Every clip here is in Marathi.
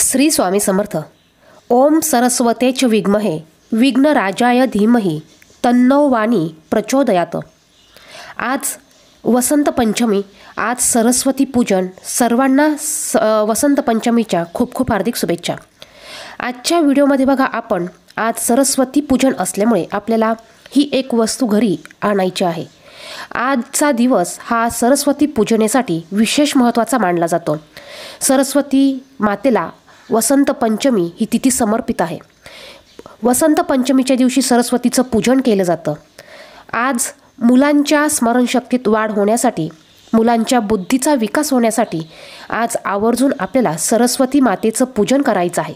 श्री स्वामी समर्थ। ओम सरस्वतेच विद्महे विघ्नराजाय धीमहि तन्नो वाणी प्रचोदयात। आज वसंत पंचमी, आज सरस्वती पूजन। सर्वांना वसंत पंचमीच्या खूप खूप हार्दिक शुभेच्छा। आजच्या व्हिडिओमध्ये बघा, आपण आज सरस्वती पूजन असल्यामुळे आपल्याला ही एक वस्तू घरी आणायची आहे। आजचा दिवस हा सरस्वती पूजनेसाठी विशेष महत्त्वाचा मानला जातो। सरस्वती मातेला वसंत पंचमी ही तिथी समर्पित आहे। वसंत पंचमीच्या दिवशी सरस्वतीचं पूजन केलं जातं। आज मुलांच्या स्मरणशक्तीत वाढ होण्यासाठी, मुलांच्या बुद्धीचा विकास होण्यासाठी आज आवर्जून आपल्याला सरस्वती मातेचं पूजन करायचं आहे।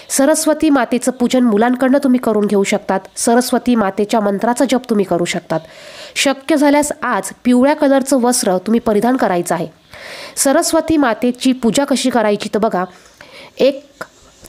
सरस्वती मातेचं पूजन मुलांकडनं तुम्ही करून घेऊ शकतात। सरस्वती मातेच्या मंत्राचा जप तुम्ही करू शकतात। शक्य झाल्यास आज पिवळ्या कलरचं वस्त्र तुम्ही परिधान करायचं आहे। सरस्वती मातेची पूजा कशी करायची तर बघा, एक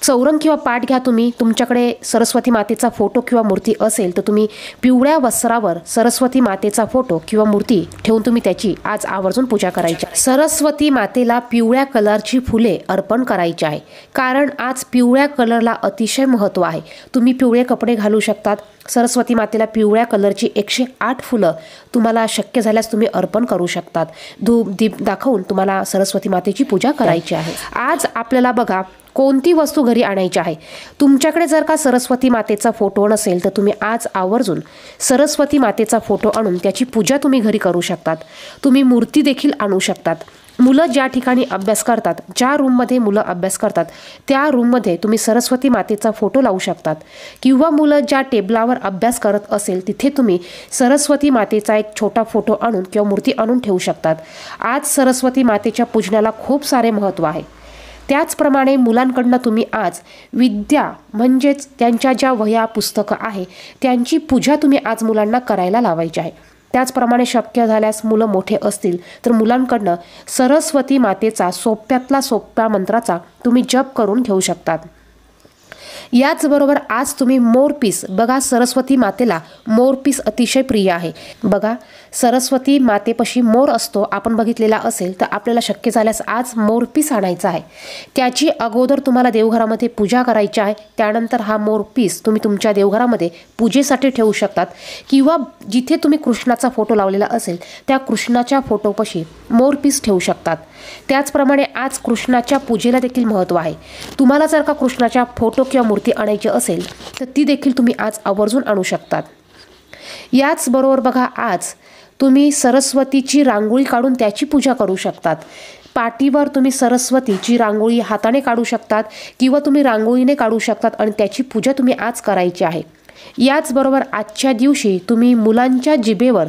चौरंग किंवा पाट घ्या तुम्ही। तुमच्याकडे सरस्वती मातेचा फोटो किंवा मूर्ती असेल तर तुम्ही पिवळ्या वस्त्रावर सरस्वती मातेचा फोटो किंवा मूर्ती ठेवून तुम्ही त्याची आज आवर्जून पूजा करायची। सरस्वती मातेला पिवळ्या कलरची फुले अर्पण करायची आहे, कारण आज पिवळ्या कलरला अतिशय महत्त्व आहे। तुम्ही पिवळे कपडे घालू शकतात। सरस्वती मातेला पिवळ्या कलरची 108 फुलं तुम्हाला शक्य झाल्यास तुम्ही अर्पण करू शकतात। धूप दीप दाखवून तुम्हाला सरस्वती मातेची पूजा करायची आहे। आज आपल्याला बघा, कोणती वस्तू घरी आणायची आहे। तुमच्याकडे जर का सरस्वती मातेचा फोटो नसेल तर तुम्ही आज आवर्जून सरस्वती मातेचा फोटो आणून त्याची पूजा तुम्ही घरी करू शकतात। तुम्ही मूर्ती देखील आणू शकतात। मुलं ज्या ठिकाणी अभ्यास करतात, ज्या रूममध्ये मुलं अभ्यास करतात त्या रूममध्ये तुम्ही सरस्वती मातेचा फोटो लावू शकतात, किंवा मुलं ज्या टेबलावर अभ्यास करत असेल तिथे तुम्ही सरस्वती मातेचा एक छोटा फोटो आणून किंवा मूर्ती आणून ठेवू शकतात। आज सरस्वती मातेच्या पूजनाला खूप सारे महत्त्व आहे। त्याचप्रमाणे मुलांकडनं तुम्ही आज विद्या म्हणजेच त्यांच्या ज्या वह्या पुस्तकं आहे त्यांची पूजा तुम्ही आज मुलांना करायला लावायची आहे। त्याचप्रमाणे शक्य झाल्यास मुलं मोठे असतील तर मुलांकडनं सरस्वती मातेचा सोप्यातला सोप्या मंत्राचा तुम्ही जप करून घेऊ शकतात। याचबरोबर आज तुम्ही मोरपीस बघा, सरस्वती मातेला मोरपीस अतिशय प्रिय आहे। बघा, सरस्वती मातेपाशी मोर असतो, आपण बघितलेला असेल तर आपल्याला शक्य झाल्यास आज मोरपीस आणायचा आहे। त्याची अगोदर तुम्हाला देवघरामध्ये पूजा करायची आहे। त्यानंतर हा मोरपीस तुम्ही तुमच्या देवघरामध्ये पूजेसाठी ठेवू शकतात, किंवा जिथे तुम्ही कृष्णाचा फोटो लावलेला असेल त्या कृष्णाच्या फोटोपाशी मोरपीस ठेवू शकतात। त्याचप्रमाणे आज कृष्णाच्या पूजेला देखील महत्त्व आहे। तुम्हाला जर का कृष्णाच्या फोटो किंवा मूर्ती आणायची असेल तर ती देखील तुम्ही आज आवर्जून आणू शकतात। याचबरोबर बघा, आज तुम्ही सरस्वतीची रांगोळी काढून त्याची पूजा करू शकतात। पाटीवर तुम्ही सरस्वतीची रांगोळी हाताने काढू शकतात, किंवा तुम्ही रांगोळीने काढू शकतात आणि त्याची पूजा तुम्ही आज करायची आहे। याचबरोबर आजच्या दिवशी तुम्ही मुलांच्या जिभेवर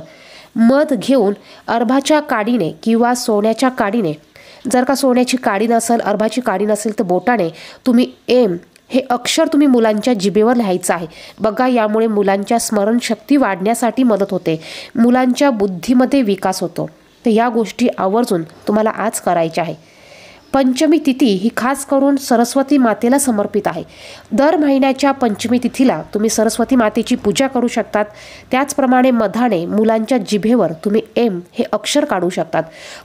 मध घेऊन अर्भाच्या काडीने किंवा सोन्याच्या काडीने, जर का सोन्याची काडी नसेल, अर्भाची काडी नसेल तर बोटाने तुम्ही एम हे अक्षर तुम्ही मुलांच्या जिभेवर लिहायचं आहे। बघा, यामुळे मुलांच्या स्मरणशक्ती वाढण्यासाठी मदत होते, मुलांच्या बुद्धीमध्ये विकास होतो। तर या गोष्टी आवर्जून तुम्हाला आज करायच्या आहे। पंचमी तिथी ही खास करून सरस्वती मातेला समर्पित आहे। दर महिन्याच्या पंचमी तिथीला तुम्ही सरस्वती मातेची पूजा करू शकतात। त्याचप्रमाणे मधाने मुलांच्या जिभेवर तुम्ही एम हे अक्षर काढू शकतात।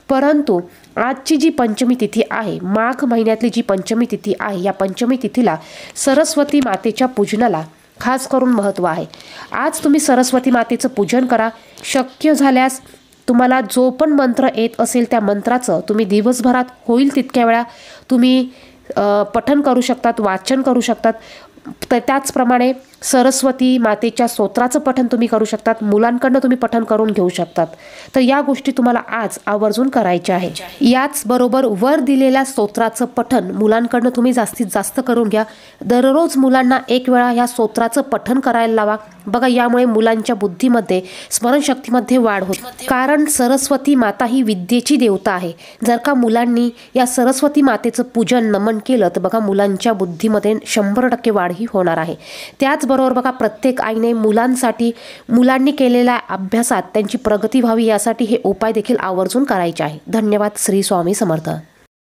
परंतु आजची जी पंचमी तिथी आहे, माघ महिन्यातली जी पंचमी तिथी आहे, या पंचमी तिथीला सरस्वती मातेच्या पूजनाला खास करून महत्त्व आहे। आज तुम्ही सरस्वती मातेचं पूजन करा। शक्य झाल्यास तुम्हाला जो पण मंत्र येत असेल त्या मंत्राचं तुम्ही दिवसभरात होईल तितक्या वेळा तुम्ही पठण करू शकतात, वाचन करू शकतात। त्याचप्रमाणे सरस्वती मातेच्या स्तोत्राचं पठण तुम्ही करू शकतात। मुलांकडनं तुम्ही पठण करून घेऊ शकतात। तर या गोष्टी तुम्हाला आज आवर्जून करायच्या आहे। याचबरोबर वर दिलेल्या स्तोत्राचं पठण मुलांकडनं तुम्ही जास्तीत जास्त करून घ्या। दररोज मुलांना एक वेळा या स्तोत्राचं पठण करायला लावा। बघा, यामुळे मुलांच्या बुद्धीमध्ये, स्मरणशक्तीमध्ये वाढ होते, कारण सरस्वती माता ही विद्येची देवता आहे। जर का मुलांनी या सरस्वती मातेचं पूजन नमन केलं तर बघा, मुलांच्या बुद्धीमध्ये 100% वाढ ही होणार आहे। त्याचबरोबर बघा, प्रत्येक आईने मुलांसाठी, मुलांनी केलेल्या अभ्यासात त्यांची प्रगती व्हावी यासाठी हे उपाय देखील आवर्जून करायचे आहे। धन्यवाद। श्री स्वामी समर्थ।